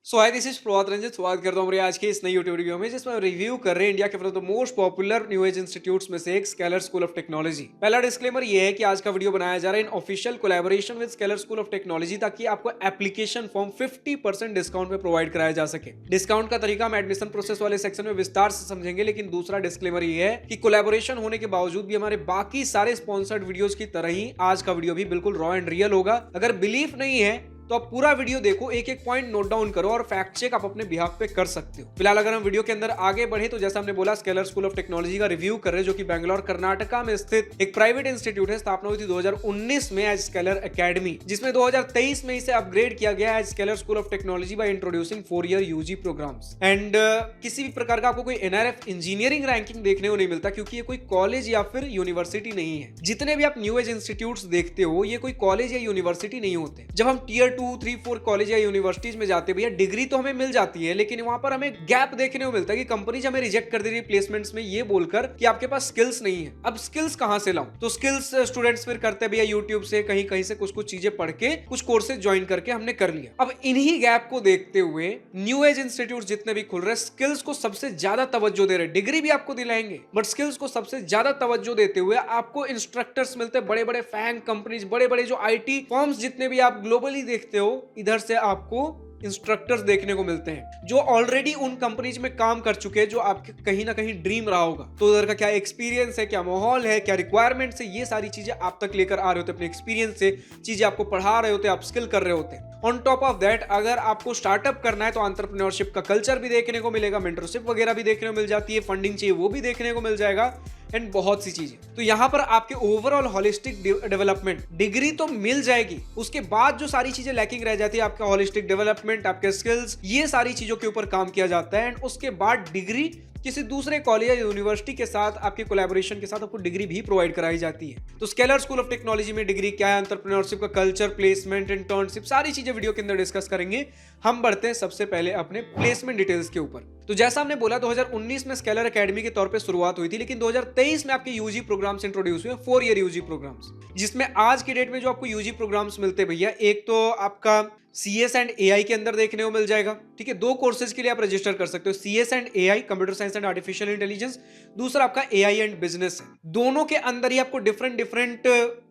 So hi this is Prabhat Ranjan. स्वागत करता हूँ मेरे आज के इस नई यूट्यूब वीडियो में जिसमें रिव्यू कर रहे हैं इंडिया के one of the most popular new age institutes में से एक स्केलर स्कूल ऑफ टेक्नोलॉजी। पहला डिस्क्लेमर ये है कि आज का वीडियो बनाया जा रहा है इन official collaboration with scalar school of technology ताकि आपको एप्लीकेशन फॉर्म 50% डिस्काउंट पे प्रोवाइड कराया जा सके। डिस्काउंट का तरीका हम एडमिशन प्रोसेस वाले सेक्शन में विस्तार से समझेंगे, लेकिन दूसरा डिस्क्लेमर ये है कि कोलैबोरेशन होने के बावजूद भी हमारे बाकी सारे स्पॉन्सर्ड वीडियोज की तरह ही आज का वीडियो भी बिल्कुल रॉ एंड रियल होगा। अगर बिलीफ नहीं है तो आप पूरा वीडियो देखो, एक एक पॉइंट नोट डाउन करो और फैक्ट चेक आप अपने बिहाफ पे कर सकते हो। फिलहाल अगर हम वीडियो के अंदर आगे बढ़े तो जैसा हमने बोला स्केलर स्कूल ऑफ टेक्नोलॉजी का रिव्यू कर रहे हैं, जो कि बेंगलोर कर्नाटका में स्थित एक प्राइवेट इंस्टीट्यूट है। स्थापना हुई थी 2019 में एज स्केलर एकेडमी, जिसमें 2023 में इसे अपग्रेड किया गया as Scaler school of technology by introducing 4-year UG programmes. And किसी भी प्रकार का आपको कोई एनआरएफ इंजीनियरिंग रैंकिंग देखने को नहीं मिलता, क्योंकि ये कोई कॉलेज या फिर यूनिवर्सिटी नहीं है। जितने भी आप न्यू एज इंस्टीट्यूट्स देखते हो ये कोई कॉलेज या यूनिवर्सिटी नहीं होते। जब हम टीयर 2, 3, 4 कॉलेज या यूनिवर्सिटीज में जाते भैया, डिग्री तो हमें मिल जाती है, लेकिन वहां पर हमें गैप देखने को मिलता है कि कंपनीज हमें रिजेक्ट कर दे रही है प्लेसमेंट्स में, ये बोलकर कि आपके पास स्किल्स नहीं है। अब स्किल्स कहां से लाऊं? तो स्किल्स स्टूडेंट्स फिर करते हैं भैया यूट्यूब से, कहीं कहीं से कुछ कुछ चीजें पढ़ के, कुछ कोर्सेज ज्वाइन करके हमने कर लिया। अब इन्हीं गैप को देखते हुए न्यू एज इंस्टीट्यूट जितने भी खुल रहे हैं, स्किल्स को सबसे ज्यादा तवज्जो दे रहे हैं। डिग्री भी आपको दिलाएंगे बट स्किल्स को सबसे ज्यादा तवज्जो देते हुए आपको इंस्ट्रक्टर्स मिलते हैं। बड़े बड़े फैंग कंपनीज, बड़े बड़े जो आईटी फर्म्स जितने भी आप ग्लोबली देखते हो, इधर से आपको इंस्ट्रक्टर्स देखने को मिलते हैं जो ऑलरेडी उन कंपनीज में काम कर चुके हैं, जो आपके कहीं ना कहीं ड्रीम रहा होगा। तो उधर का क्या एक्सपीरियंस है, क्या माहौल है, क्या रिक्वायरमेंट्स है, ये सारी चीजें आप तक लेकर आ रहे होते अपने एक्सपीरियंस से, चीजें आपको पढ़ा रहे होते, आप स्किल कर रहे होते। ऑन टॉप ऑफ दैट, अगर आपको स्टार्टअप करना है तो एंटरप्रेन्योरशिप का कल्चर भी देखने को मिलेगा, मेंटरशिप वगैरह भी देखने को मिल जाती है, फंडिंग चाहिए वो भी देखने को मिल जाएगा, एंड बहुत सी चीजें। तो यहां पर आपके ओवरऑल होलिस्टिक डेवलपमेंट, डिग्री तो मिल जाएगी, उसके बाद जो सारी चीजें लैकिंग रह जाती है, आपका होलिस्टिक डेवलपमेंट, आपके स्किल्स, ये सारी चीजों के ऊपर काम किया जाता है। एंड उसके बाद डिग्री किसी दूसरे कॉलेज या यूनिवर्सिटी के साथ, आपके कोलैबोरेशन के साथ आपको डिग्री भी प्रोवाइड कराई जाती है। तो स्केलर स्कूल ऑफ टेक्नोलॉजी में डिग्री क्या है, एंटरप्रेन्योरशिप का कल्चर, प्लेसमेंट, इंटर्नशिप, सारी चीजें वीडियो के अंदर डिस्कस करेंगे। हम बढ़ते हैं सबसे पहले अपने प्लेसमेंट डिटेल्स के ऊपर। तो जैसा हमने बोला 2019 में स्केलर एकेडमी के तौर पे शुरुआत हुई थी, लेकिन 2023 में आपके यूजी प्रोग्राम्स इंट्रोड्यूस हुए, 4-year यूजी प्रोग्राम्स, जिसमें आज की डेट में जो आपको यूजी प्रोग्राम्स मिलते हैं भैया, एक तो आपका CS एंड AI के अंदर देखने को मिल जाएगा। ठीक है, 2 कोर्सेज के लिए आप रजिस्टर कर सकते हो, CS and AI, computer science and artificial intelligence. दूसरा आपका AI एंड बिजनेस है। दोनों के अंदर ही आपको डिफरेंट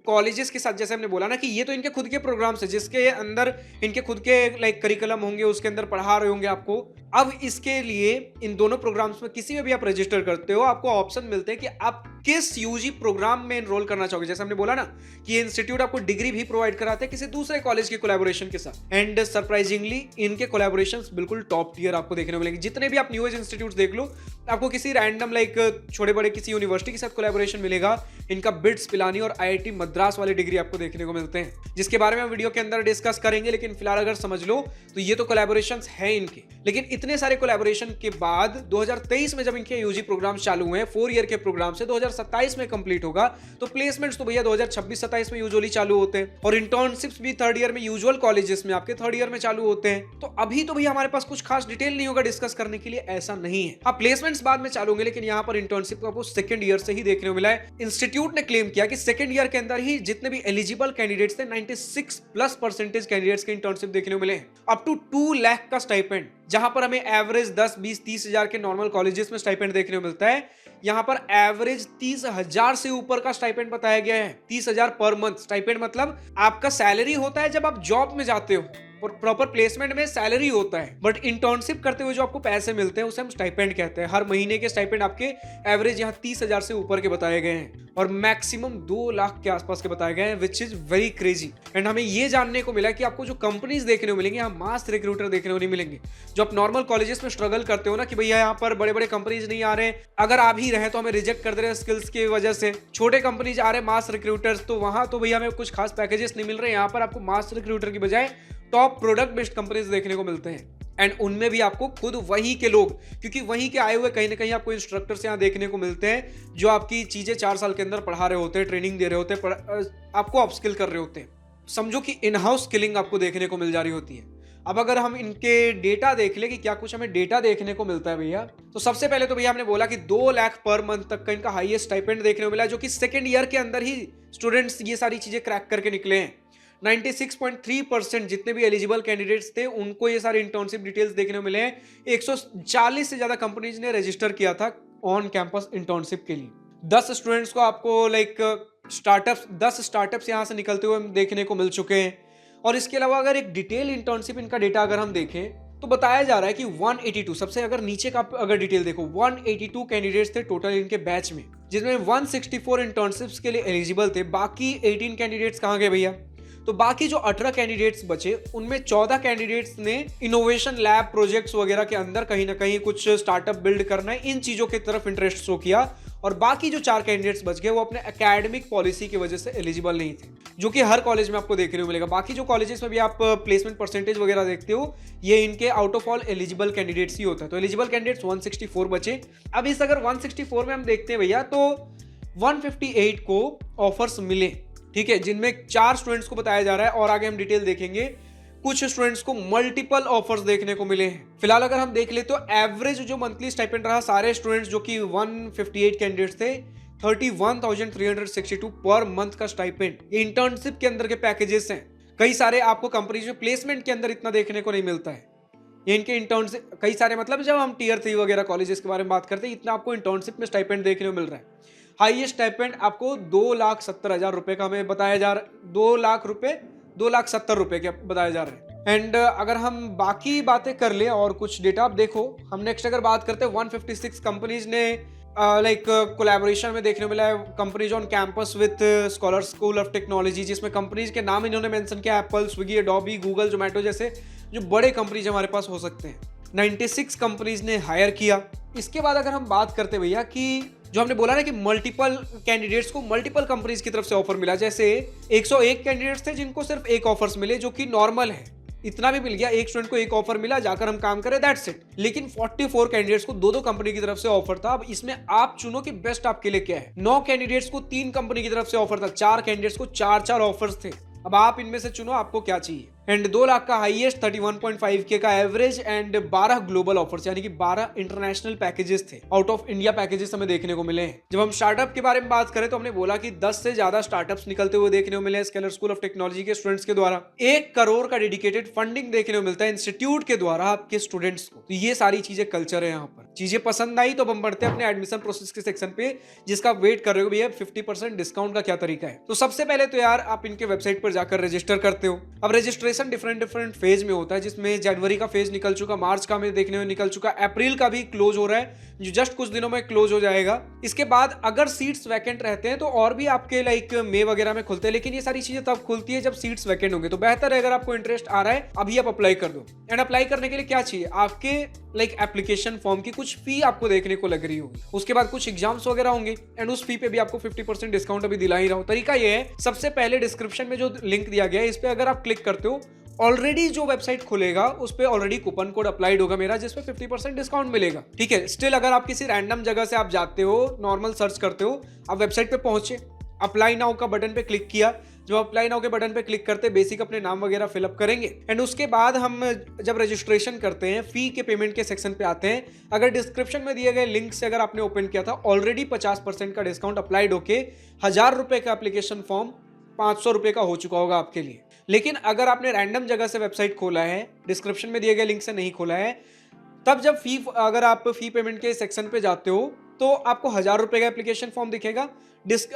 कॉलेजेस के साथ, जैसे हमने बोला ना कि ये तो इनके खुद के प्रोग्राम्स है, जिसके अंदर इनके खुद के लाइक करिकुलम होंगे, उसके अंदर पढ़ा रहे होंगे आपको। अब इसके लिए इन दोनों प्रोग्राम्स में किसी में भी आप रजिस्टर करते हो, आपको ऑप्शन मिलते हैं कि आप किस यूजी प्रोग्राम में एनरोल करना चाहोगे। जैसे हमने बोला ना कि ये इंस्टीट्यूट आपको डिग्री भी प्रोवाइड कराते हैं किसी दूसरे कॉलेज के कोलैबोरेशन के साथ। एंड सरप्राइजिंगली इनके कोलैबोरेशंस बिल्कुल टॉप टियर आपको देखने को मिलेंगे। जितने भी आप न्यू एज इंस्टीट्यूट्स देख लो, आपको किसी रैंडम लाइक छोटे बड़े किसी यूनिवर्सिटी के साथ कोलैबोरेशन मिलेगा। इनका बिट्स, पिलानी और IIT मद्रास वाले डिग्री आपको देखने को मिलते हैं, जिसके बारे में हम वीडियो के अंदर डिस्कस करेंगे। लेकिन फिलहाल अगर समझ लो तो ये तो कोलैबोरेशंस हैं इनके। लेकिन इतने सारे कोलैबोरेशन के बाद 2023 में जब इनके यूजी प्रोग्राम चालू हुए, 4-year के प्रोग्राम से 2027 में कंप्लीट होगा, तो प्लेसमेंट्स तो भैया 2026-27 में यूजुअली चालू होते हैं, और इंटर्नशिप्स भी 3rd ईयर में यूजुअल कॉलेजेस में आपके 3rd ईयर में चालू होते हैं। तो अभी तो भैया हमारे पास कुछ खास डिटेल नहीं होगा डिस्कस करने के लिए, ऐसा नहीं है। हाँ, प्लेसमेंट्स बाद में चालू होंगे, लेकिन यहाँ पर इंटर्नशिप को आपको 2nd ईयर से ही देखने को मिला है। इंस्टीट्यूट ने क्लेम किया कि 2nd ईयर के अंदर ही जितने भी एलिजिबल कैंडिडेट्स थे, 96+ % कैंडिडेट्स के इंटर्नशिप देखने को मिले हैं। अप टू 2 लाख का स्टाइपेंड, जहां पर हमें एवरेज 10, 20, 30 हजार के नॉर्मल कॉलेजेस में स्टाइपेंड देखने को मिलता है, यहां पर एवरेज 30,000 से ऊपर का स्टाइपेंड बताया गया है। 30,000 पर मंथ स्टाइपेंड, मतलब आपका सैलरी होता है जब आप जॉब में जाते हो, और प्रॉपर प्लेसमेंट में सैलरी होता है, बट इंटर्नशिप करते हुए जो आपको पैसे मिलते हैं उसे हम स्टाइपेंड कहते हैं। हर महीने के स्टाइपेंड आपके एवरेज यहाँ 30,000 से ऊपर के बताए गए हैं, और मैक्सिमम 2 लाख के आसपास के बताए गए हैं, which is very crazy. And हमें ये जानने को मिला कि आपको जो कंपनीज देखने को मिलेंगे, यहाँ मास रिक्रूटर देखने को नहीं मिलेंगे। जो आप नॉर्मल कॉलेजेस में स्ट्रगल करते हो ना कि भैया यहाँ पर बड़े बड़े कंपनीज नहीं आ रहे, अगर आ भी रहे तो हमें रिजेक्ट कर दे रहे हैं स्किल्स की वजह से, छोटे कंपनीज आ रहे हैं मास रिक्रूटर्स, तो वहां तो भैया हमें कुछ खास पैकेजेस नहीं मिल रहे। यहाँ पर आपको मास रिक्रूटर की बजाय टॉप प्रोडक्ट बेस्ड कंपनीज देखने को मिलते हैं, एंड उनमें भी आपको खुद वही के लोग, क्योंकि वही के आए हुए कहीं ना कहीं आपको इंस्ट्रक्टर्स यहाँ देखने को मिलते हैं, जो आपकी चीजें 4 साल के अंदर पढ़ा रहे होते हैं, ट्रेनिंग दे रहे होते हैं, आपको अपस्किल कर रहे होते हैं। समझो कि इन हाउस स्किलिंग आपको देखने को मिल जा रही होती है। अब अगर हम इनके डेटा देख ले कि क्या कुछ हमें डेटा देखने को मिलता है भैया, तो सबसे पहले तो भैया हमने बोला कि 2 लाख पर मंथ तक का इनका हाईएस्ट स्टाइपेंड देखने को मिला, जो कि 2nd ईयर के अंदर ही स्टूडेंट्स ये सारी चीजें क्रैक करके निकले हैं। 96.3% जितने भी एलिजिबल कैंडिडेट्स थे उनको ये सारे इंटर्नशिप डिटेल्स देखने को मिले हैं। 140 से ज्यादा कंपनीज ने रजिस्टर किया था ऑन कैंपस इंटर्नशिप के लिए। 10 स्टूडेंट्स को आपको स्टार्टअप्स 10 स्टार्टअप्स यहाँ से निकलते हुए देखने को मिल चुके हैं। और इसके अलावा अगर एक डिटेल इंटर्नशिप इनका डेटा अगर हम देखें तो बताया जा रहा है कि 182 सबसे अगर नीचे का अगर डिटेल देखो 182 कैंडिडेट्स थे टोटल इनके बैच में, जिसमें 164 इंटर्नशिप्स के लिए एलिजिबल थे। बाकी 18 कैंडिडेट्स कहाँ गए भैया? तो बाकी जो 18 कैंडिडेट्स बचे उनमें 14 कैंडिडेट्स ने इनोवेशन लैब प्रोजेक्ट्स वगैरह के अंदर कहीं ना कहीं कुछ स्टार्टअप बिल्ड करना है, इन चीजों की तरफ इंटरेस्ट शो किया। और बाकी जो 4 कैंडिडेट्स बच गए वो अपने एकेडमिक पॉलिसी की वजह से एलिजिबल नहीं थे, जो कि हर कॉलेज में आपको देखने को मिलेगा। बाकी जो कॉलेजेस में भी आप प्लेसमेंट परसेंटेज वगैरह देखते हो ये इनके out of all eligible candidates ही होता है। तो एलिजिबल कैंडिडेट्स 164 बचे। अब इस अगर 164 में हम देखते हैं भैया तो 158 को ऑफर्स मिले, ठीक है, जिनमें 4 स्टूडेंट्स को बताया जा रहा है और आगे हम डिटेल देखेंगे कुछ स्टूडेंट्स को मल्टीपल ऑफर्स देखने को मिले हैं। फिलहाल अगर हम देख ले तो एवरेज जो मंथली स्टाइपेंड रहा सारे स्टूडेंट्स जो कि 158 कैंडिडेट्स थे 31,362 पर मंथ का स्टाइपेंड। ये इंटर्नशिप के अंदर के पैकेजेस हैं। कई सारे आपको कंपनीज में प्लेसमेंट के अंदर इतना देखने को नहीं मिलता है। ये इनके इंटर्नशिप कई सारे मतलब जब हम टियर 3 वगैरह कॉलेजेस के बारे में बात करते हैं इतना आपको इंटर्नशिप में स्टाइपेंड देखने को मिल रहा है। हाईएस्ट स्टाइपेंड आपको 2,70,000 रुपए का हमें बताया जा रहा है, 2,70,000 रुपए के बताया जा रहा है। एंड अगर हम बाकी बातें कर ले और कुछ डेटा आप देखो, हम नेक्स्ट अगर बात करते हैं 156 कंपनीज ने कोलैबोरेशन में देखने को मिला है companies on campus with scholar school of technology, जिसमें कंपनीज के नाम इन्होंने मेंशन किया Apple, Swiggy, Adobe, Google, Zomato जैसे जो बड़े कंपनीज हमारे पास हो सकते हैं। 96 कंपनीज ने हायर किया। इसके बाद अगर हम बात करते भैया कि जो हमने बोला ना कि मल्टीपल कैंडिडेट्स को मल्टीपल कंपनीज की तरफ से ऑफर मिला, जैसे 101 कैंडिडेट्स थे जिनको सिर्फ एक ऑफर्स मिले जो कि नॉर्मल है, इतना भी मिल गया, एक स्टूडेंट को एक ऑफर मिला जाकर हम काम करें, दैट्स इट। लेकिन 44 कैंडिडेट्स को दो कंपनी की तरफ से ऑफर था। अब इसमें आप चुनो कि बेस्ट आपके लिए क्या है। 9 कैंडिडेट्स को 3 कंपनी की तरफ से ऑफर था, 4 कैंडिडेट्स को 4 ऑफर्स थे। अब आप इनमें से चुनो आपको क्या चाहिए। एंड 2 लाख का हाईएस्ट, 31.5K का एवरेज एंड 12 ग्लोबल ऑफर्स यानी कि 12 इंटरनेशनल पैकेजेस थे, आउट ऑफ इंडिया पैकेजेस हमें देखने को मिले हैं। जब हम स्टार्टअप के बारे में बात करें तो हमने बोला कि 10 से ज्यादा स्टार्टअप्स निकलते हुए देखने को मिले हैं स्केलर स्कूल ऑफ टेक्नोलॉजी के स्टूडेंट्स के द्वारा। 1 करोड़ का डेडिकेटेड फंडिंग देखने को मिलता है इंस्टीट्यूट के द्वारा आपके स्टूडेंट्स को। तो ये सारी चीजें कल्चर है यहाँ पर। चीजें पसंद आई तो हम बढ़ते हैं अपने एडमिशन प्रोसेस के सेक्शन पे, जिसका वेट कर रहे हो भैया 50% डिस्काउंट का क्या तरीका है। तो सबसे पहले तो यार आप इनके वेबसाइट पर जाकर रजिस्टर करते हो। अब रजिस्ट्रेशन डिफरेंट फेज में होता है, जिसमें जनवरी का फेज निकल चुका, मार्च का हमें देखने में निकल चुका, अप्रैल का भी क्लोज हो रहा है जो जस्ट कुछ दिनों में क्लोज हो जाएगा। इसके बाद अगर सीट्स वैकेंट रहते हैं तो और भी आपके मई वगैरह में खुलते हैं, लेकिन ये सारी चीजें तब खुलती है जब सीट्स वैकेंट होंगे। तो बेहतर है अगर आपको इंटरेस्ट आ रहा है अभी आप अप्लाई कर दो। एंड अप्लाई करने के लिए क्या चाहिए, आपके एप्लीकेशन फॉर्म की कुछ फी आपको देखने को लग रही होगी, उसके बाद कुछ एग्जाम्स वगैरह होंगे एंड उस फी पे भी आपको 50% डिस्काउंट अभी दिला ही रहा हूं। तरीका ये है, सबसे पहले डिस्क्रिप्शन में जो लिंक दिया गया है इस पे अगर आप क्लिक करते हो ऑलरेडी जो वेबसाइट खुलेगा उस पे ऑलरेडी कूपन कोड अप्लाइड होगा मेरा, जिसपे 50% डिस्काउंट मिलेगा। ठीक है, स्टिल अगर आप किसी रैंडम जगह से आप जाते हो, नॉर्मल सर्च करते हो, आप वेबसाइट पे पहुंचे, अप्लाई नाउ का बटन पे क्लिक किया, जब अप्लाई नाउ के बटन पे क्लिक करते बेसिक अपने नाम वगैरह फिलअप करेंगे एंड उसके बाद हम जब रजिस्ट्रेशन करते हैं फी के पेमेंट के सेक्शन पे आते हैं। अगर डिस्क्रिप्शन में दिए गए लिंक से अगर आपने ओपन किया था ऑलरेडी 50% का डिस्काउंट अप्लाइड होके 1000 रुपए का एप्लीकेशन फॉर्म 500 रुपए का हो चुका होगा आपके लिए। लेकिन अगर आपने रैंडम जगह से वेबसाइट खोला है, डिस्क्रिप्शन में दिए गए लिंक से नहीं खोला है, तब जब अगर आप फी पेमेंट के सेक्शन पे जाते हो तो आपको 1000 रुपए का एप्लीकेशन फॉर्म दिखेगा।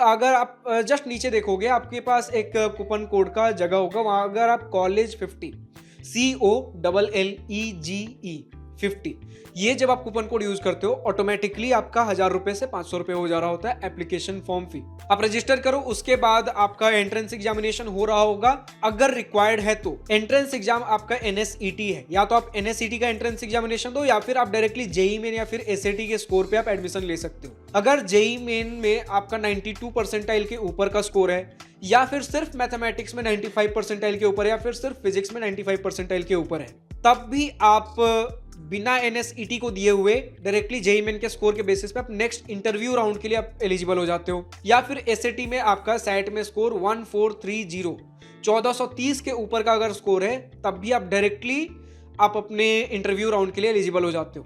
अगर आप जस्ट नीचे देखोगे आपके पास एक कूपन कोड का जगह होगा, वहां अगर आप कॉलेज 50 COLLEGE 50 ये जब आप कूपन कोड यूज करते हो ऑटोमेटिकली आपका 1000 रुपए से 500 रुपए हो जा रहा होता है एप्लीकेशन फॉर्म फी। आप रजिस्टर करो, उसके बाद आपका एंट्रेंस एग्जामिनेशन हो रहा होगा अगर रिक्वायर्ड है तो। एंट्रेंस एग्जाम आपका NSET है, या तो आप NSET का एंट्रेंस एग्जामिनेशन दो या फिर आप डायरेक्टली जेई मेन या फिर SAT के स्कोर पे आप एडमिशन ले सकते हो। अगर जेई मेन में आपका 92 परसेंटाइल के ऊपर का स्कोर है, या फिर सिर्फ मैथमेटिक्स में 95 परसेंटाइल के ऊपर, या फिर सिर्फ फिजिक्स में 95 परसेंटाइल के ऊपर है, तब भी आप बिना NSET को दिए हुए डायरेक्टली जेईई मेन के स्कोर के बेसिस पे आप नेक्स्ट इंटरव्यू राउंड के लिए आप एलिजिबल हो जाते हो। या फिर SAT में आपका सैट में स्कोर 1430 1430 के ऊपर का अगर स्कोर है तब भी आप डायरेक्टली आप अपने इंटरव्यू राउंड के लिए एलिजिबल हो जाते हो।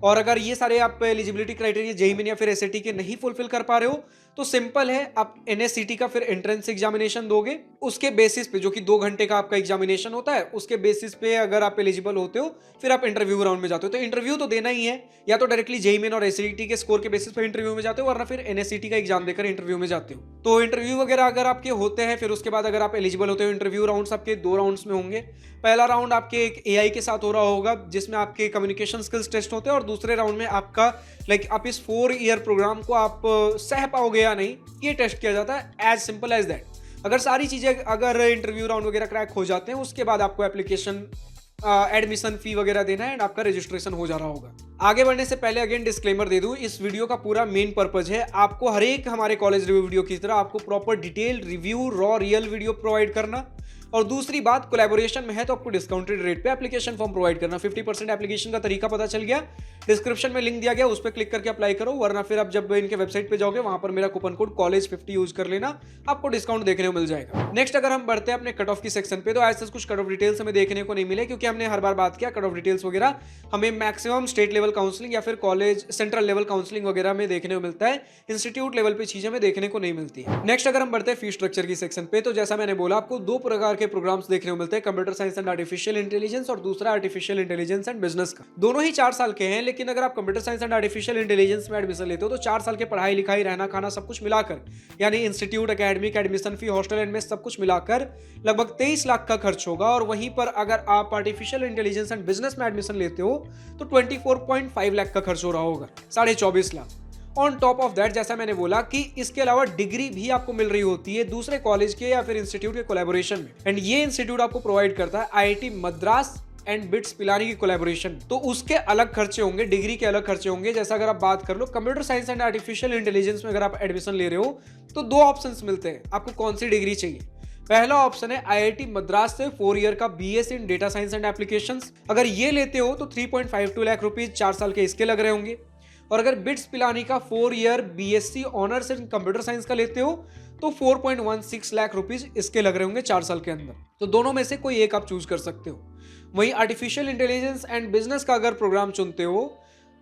और अगर ये सारे आप एलिजिबिलिटी क्राइटेरिया जेईई मेन या फिर एसएटी के नहीं फुलफिल कर पा रहे हो तो सिंपल है, आप एनएससीटी का फिर एंट्रेंस एग्जामिनेशन दोगे, उसके बेसिस पे जो कि 2 घंटे का आपका एग्जामिनेशन होता है, उसके बेसिस पे अगर आप एलिजिबल होते हो फिर आप इंटरव्यू राउंड में जाते हो। तो इंटरव्यू तो देना ही है, या तो डायरेक्टली जेईई मेन और एसएटी के स्कोर के बेसिस पे इंटरव्यू में जाते हो, वरना फिर एनएससीटी का एग्जाम देकर इंटरव्यू में जाते हो। तो इंटरव्यू वगैरह अगर आपके होते हैं, फिर उसके बाद अगर आप एलिजिबल होते हो, इंटरव्यू राउंड्स आपके 2 राउंड्स में होंगे। पहला राउंड आपके एक एआई के साथ हो रहा होगा जिसमें आपके कम्युनिकेशन स्किल्स टेस्ट होते हैं, और दूसरे राउंड में आपका आप इस 4 ईयर प्रोग्राम को आप सह पाओगे या नहीं, ये टेस्ट किया जाता है। As simple as that. अगर सारी चीजें अगर इंटरव्यू राउंड वगैरह क्रैक हो जाते हैं, उसके बाद आपको एप्लीकेशन एडमिशन फी वगैरह देना है एंड आपका रजिस्ट्रेशन हो जा रहा होगा। आगे बढ़ने से पहले अगेन डिस्क्लेमर दे दूं, इस वीडियो का पूरा मेन पर्पज है आपको हर एक हमारे कॉलेज रिव्यू वीडियो की तरह आपको proper detail review raw real video provide करना, और दूसरी बात कोलैबोरेशन में है तो आपको डिस्काउंटेड रेट पे एप्लीकेशन फॉर्म प्रोवाइड करना। 50% एप्लीकेशन का तरीका पता चल गया, डिस्क्रिप्शन में लिंक दिया गया, उस पर क्लिक करके अप्लाई करो, वरना फिर आप जब इनके वेबसाइट पे जाओगे वहां पर मेरा कूपन कोड कॉलेज50 यूज कर लेना, आपको डिस्काउंट देखने को मिल जाएगा। नेक्स्ट अगर हम बढ़ते हैं अपने कट ऑफ की सेक्शन पे, तो ऐसा कुछ कट ऑफ डिटेल्स हमें देखने को नहीं मिले, क्योंकि हमने हर बार बात किया कट ऑफ डिटेल्स वगैरह हमें मैक्सिमम स्टेट लेवल काउंसलिंग या फिर कॉलेज सेंट्रल लेवल काउंसलिंग वगैरह में देखने को मिलता है, इंस्टीट्यूट लेवल पे चीजें हमें देखने को नहीं मिलती है। नेक्स्ट अगर हम बढ़ते हैं फी स्ट्रक्चर की सेक्शन पे, तो जैसा मैंने बोला आपको 2 प्रकार के प्रोग्राम्स देखने को मिलते हैं, computer science and artificial intelligence और दूसरा आर्टिफिशियल इंटेलिजेंस एंड बिजनेस का। दोनों ही 4 साल के हैं, लेकिन अगर आप computer science and artificial intelligence में एडमिशन लेते हो तो 4 साल के पढ़ाई लिखाई रहना खाना सब कुछ मिलाकर, यानी institute academic admission fee hostel and mess सब कुछ मिलाकर लगभग 23 लाख का खर्च होगा। और वहीं पर अगर आप आर्टिफिशियल इंटेलिजेंस एंड बिजनेस में एडमिशन लेते हो तो 24.5 लाख का खर्च हो रहा होगा, 24.5 lakh. On top of that, जैसा मैंने बोला कि इसके अलावा डिग्री भी आपको मिल रही होती है दूसरे कॉलेज के या फिर इंस्टीट्यूट के कोलैबोरेशन में, एंड ये इंस्टीट्यूट आपको प्रोवाइड करता है IIT Madras and bits Pilani की कोलैबोरेशन। तो उसके अलग खर्चे होंगे, डिग्री के अलग खर्चे होंगे। जैसा अगर आप बात कर लो computer science and artificial intelligence में अगर आप एडमिशन ले रहे हो तो 2 ऑप्शंस मिलते हैं, आपको कौन सी डिग्री चाहिए। पहला ऑप्शन है आईआईटी मद्रास से 4 ईयर का BSc in data science and applications. अगर ये लेते हो तो 3.52 लाख रुपीज 4 साल के इसके लग रहे होंगे। और अगर बिट्स पिलानी का 4 year BSc honours in computer science का लेते हो तो 4.16 लाख रुपीज इसके लग रहे होंगे 4 साल के अंदर। तो दोनों में से कोई एक आप चूज कर सकते हो। वहीं आर्टिफिशियल इंटेलिजेंस एंड बिजनेस का अगर प्रोग्राम चुनते हो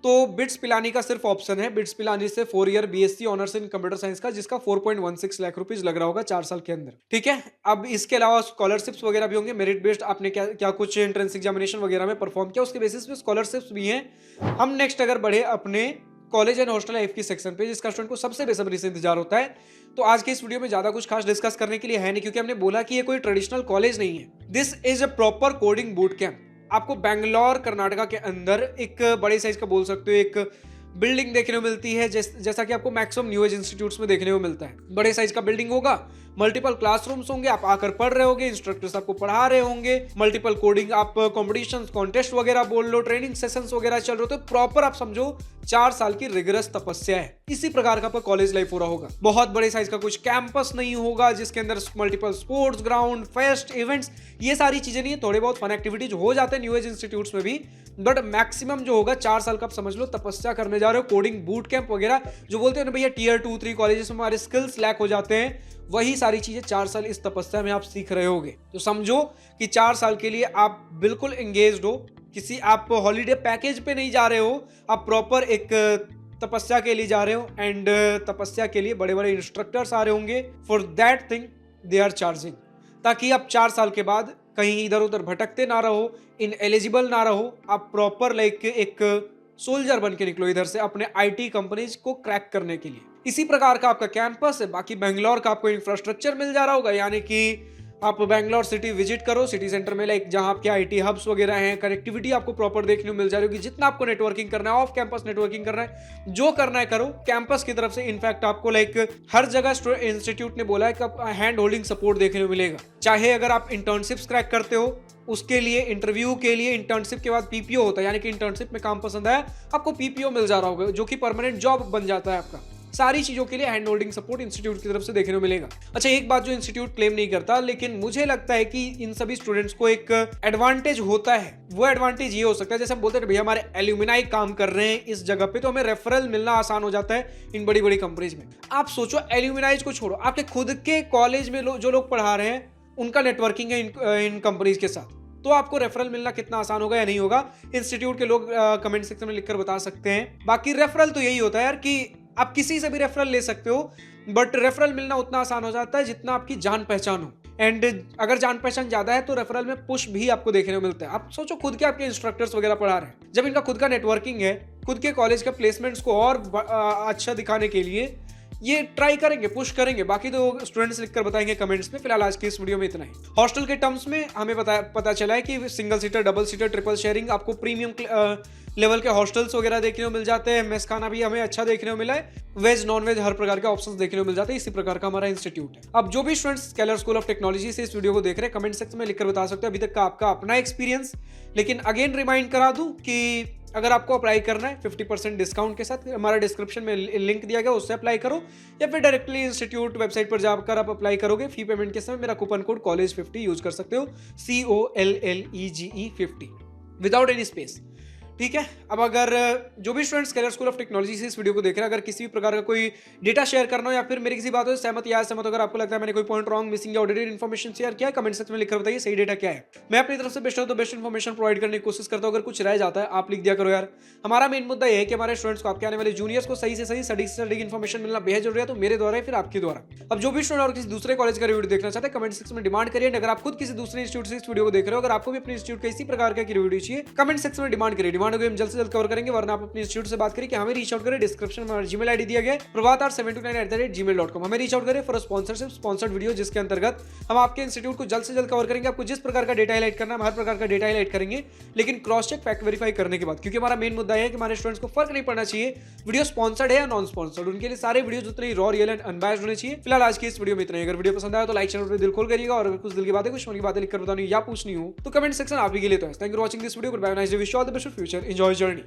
तो बिट्स पिलानी का सिर्फ ऑप्शन है बिट्स पिलानी से 4 year BSc honours in computer science का, जिसका 4.16 लाख रुपीज लग रहा होगा 4 साल के अंदर। ठीक है, अब इसके अलावा स्कॉलरशिप्स वगैरह भी होंगे, मेरिट बेस्ड आपने क्या कुछ एंट्रेंस एग्जामिनेशन वगैरह में परफॉर्म किया उसके बेसिस पे स्कॉलरशिप्स भी हैं। हम नेक्स्ट अगर बढ़े अपने कॉलेज एंड हॉस्टल लाइफ की सेक्शन पे, जिसका स्टूडेंट को सबसे बेसब्री से इंतजार होता है, तो आज के इस वीडियो में ज्यादा कुछ खास डिस्कस करने के लिए है नहीं, क्योंकि हमने बोला कि ये कोई ट्रेडिशनल कॉलेज नहीं है। This is a proper coding boot camp. आपको बैंगलोर कर्नाटका के अंदर एक बड़े साइज का बोल सकते हो एक बिल्डिंग देखने को मिलती है, जैसा कि आपको मैक्सिमम न्यू एज इंस्टीट्यूट्स में देखने को मिलता है। बड़े साइज का बिल्डिंग होगा, मल्टीपल क्लासरूम्स होंगे, आप आकर पढ़ रहे होंगे, इंस्ट्रक्टर्स आपको पढ़ा रहे होंगे, मल्टीपल कोडिंग आप कॉम्पिटिशंस कॉन्टेस्ट वगैरह बोल लो, ट्रेनिंग सेशंस वगैरह चल रहे हो। तो प्रॉपर आप समझो 4 साल की रिगरस तपस्या है। इसी प्रकार का आपका कॉलेज लाइफ हो रहा होगा। बहुत बड़े साइज का कुछ कैंपस नहीं होगा जिसके अंदर multiple sports ground, fest, events, ये सारी चीजें नहीं है। थोड़े बहुत फन एक्टिविटीज हो जाते हैं न्यू एज इंस्टीट्यूट्स में भी, बट मैक्सिमम जो होगा 4 साल का आप समझ लो तपस्या करने जा रहे हो। कोडिंग बूट कैंप वगैरह जो बोलते हैं ना भैया टियर 2, 3 कॉलेजेस में हमारे स्किल्स लैक हो जाते हैं, वही सारी चीजें 4 साल इस तपस्या में आप सीख रहे होगे। तो समझो कि 4 साल के लिए आप बिल्कुल एंगेज्ड हो, किसी आप हॉलीडे पैकेज पे नहीं जा रहे हो, आप प्रॉपर एक तपस्या के लिए जा रहे हो। एंड तपस्या के लिए बड़े बड़े इंस्ट्रक्टर्स आ रहे होंगे। For that thing they are charging, ताकि आप 4 साल के बाद कहीं इधर उधर भटकते ना रहो, इन एलिजिबल ना रहो, आप प्रॉपर एक सोल्जर बन के निकलो इधर से अपने आईटी कंपनीज को क्रैक करने के लिए। इसी प्रकार का आपका कैंपस है। बाकी बेंगलोर का आपको इंफ्रास्ट्रक्चर मिल जा रहा होगा, यानी कि आप बेंगलोर सिटी विजिट करो, सिटी सेंटर में जहां आपके आईटी हब्स वगैरह हैं, कनेक्टिविटी आपको प्रॉपर देखने को मिल जा रही होगी। जितना आपको नेटवर्किंग करना है, ऑफ कैंपस नेटवर्किंग करना है, जो करना है करो कैंपस की तरफ से। इनफैक्ट आपको हर जगह इंस्टीट्यूट ने बोला है कि आपको हैंड होल्डिंग सपोर्ट देखने को मिलेगा। चाहे अगर आप इंटर्नशिप्स क्रैक करते हो, उसके लिए इंटरव्यू के लिए इंटर्नशिप के बाद पीपीओ होता है, यानी कि इंटर्नशिप में काम पसंद आया आपको पीपीओ मिल जा रहा होगा, जो कि परमानेंट जॉब बन जाता है आपका। सारी चीजों के लिए हैंड होल्डिंग सपोर्ट इंस्टीट्यूट की तरफ से देखने को मिलेगा। अच्छा, एक बात जो इंस्टीट्यूट क्लेम नहीं करता, लेकिन मुझे लगता है कि इन सभी स्टूडेंट्स को एक एडवांटेज होता है। वो एडवांटेज ये हो सकता है, जैसे हम बोलते हैं भैया हमारे एल्यूमिनाई काम कर रहे हैं इस जगह पे, तो हमें रेफरल मिलना आसान हो जाता है इन बड़ी बड़ी कंपनीज में। आप सोचो एल्यूमिनाइज को छोड़ो, आपके खुद के कॉलेज में जो लोग पढ़ा रहे हैं उनका नेटवर्किंग है इन कंपनीज के साथ। तो आपको रेफरल मिलना कितना आसान होगा या नहीं होगा, इंस्टीट्यूट के लोग कमेंट सेक्शन में लिखकर बता सकते हैं। बाकी रेफरल तो यही होता है यार कि आप किसी से भी रेफरल ले सकते हो, बट रेफरल मिलना उतना आसान हो जाता है जितना आपकी जान पहचान हो। एंड अगर जान पहचान ज्यादा है तो रेफरल में पुश भी आपको देखने को मिलता है। आप सोचो खुद के आपके इंस्ट्रक्टर्स वगैरह पढ़ा रहे हैं, जब इनका खुद का नेटवर्किंग है, खुद के कॉलेज के प्लेसमेंट्स को और अच्छा दिखाने के लिए ये ट्राई करेंगे, पुश करेंगे। बाकी तो स्टूडेंट्स लिखकर बताएंगे कमेंट्स में। फिलहाल आज की इस वीडियो में इतना ही। हॉस्टल के टर्म्स में हमें पता चला है कि single seater, double seater, triple sharing, आपको प्रीमियम लेवल के हॉस्टल्स वगैरह देखने को मिल जाते हैं। मेस खाना भी हमें अच्छा देखने को मिला है। वेज नॉन वेज हर प्रकार के ऑप्शंस देखने को मिल जाते हैं। इसी प्रकार का हमारा इंस्टीट्यूट है। अब जो भी students scalar school of technology से इस वीडियो को देख रहे हैं, कमेंट सेक्शन में लिखकर बता सकते हो अभी तक का आपका अपना एक्सपीरियंस। लेकिन अगेन रिमाइंड करा दूं कि अगर आपको अप्लाई करना है 50% डिस्काउंट के साथ, हमारा डिस्क्रिप्शन में लिंक दिया गया, उससे अप्लाई करो, या फिर डायरेक्टली इंस्टीट्यूट वेबसाइट पर जाकर आप अप्लाई करोगे। फी पेमेंट के समय मेरा कूपन कोड COLLEGE50 यूज कर सकते हो, COLLEGE50 विदाउट एनी स्पेस। ठीक है। अब अगर जो भी student scalar school of technology से इस वीडियो को देख रहे हैं, अगर किसी भी प्रकार का कोई डेटा शेयर करना हो या फिर मेरी किसी बातों से सहमत या असहमत, अगर आपको लगता है मैंने कोई पॉइंट रॉन्ग, मिसिंग या ऑडिटेड इन्फॉर्मेशन शेयर किया है, कमेंट सेक्शन में लिखकर बताइए सही डेटा क्या है। मैं अपनी तरफ से बेस्ट हो तो बेस्ट इन्फॉर्मेशन प्रोवाइड करने की कोशिश करता हूं। अगर कुछ रह जाता है आप लिख दिया करो यार। हमारा मेन मुद्दा यह है कि हमारे स्टूडेंट्स को, आपके आने वाले जूनियर्स को सही से सही, सटीक से सटीक इन्फॉर्मेशन मिलना बेहद जरूरी है। तो मेरे द्वारा फिर आपके द्वारा। अब जो भी स्टूडेंट और किसी दूसरे कॉलेज का वीडियो देखना चाहते हैं, कमेंट सेक्शन में डिमांड करिए। अगर आप खुद किसी दूसरे इंस्टीट्यूट से इस वीडियो को देख रहे हो, अगर आपको भी अपने इंस्टीट्यूट का इसी प्रकार का वीडियो चाहिए, कमेंट सेक्शन में डिमांड करिए। डिमांड को हम जल्द से जल्द कवर करेंगे। वरना आप अपने इंस्टीट्यूट से बात करिए कि हमें रीच आउट करें। डिस्क्रिप्शन में जीमेल आईडी दिया गया है, prabhat729@gmail.com। हमें रीच आउट करें फॉर स्पॉन्सरशिप, स्पॉन्सर्ड वीडियो, जिसके अंतर्गत हम आपके इंस्टीट्यूट को जल्द से जल्द कवर करेंगे। आपको जिस प्रकार का डेटा हाईलाइट करना है, हम हर प्रकार का डेटा हाईलाइट करेंगे, लेकिन क्रॉस चेक, फैक्ट वेरीफाई करने के बाद। क्योंकि हमारा मेन मुद्दा है कि हमारे स्टूडेंट्स को फर्क नहीं पड़ना चाहिए वीडियो स्पॉन्सर्ड है या नॉन स्पॉन्सर्ड। उनके लिए सारे वीडियो उतने रॉ, रियल एंड अनबायस्ड होने चाहिए। फिलहाल आज की इस वीडियो में इतना ही। अगर वीडियो पसंद आया तो लाइक, चैनल पर दिल खोल करिएगा। और अगर कुछ दिल की बातें, कुछ मन की बातें लिखकर बतानी या पूछनी हो तो कमेंट सेक्शन आप ही के लिए तो है। Thank you for watching this video. Good bye, nice day, wish you all the best for future, enjoy journey.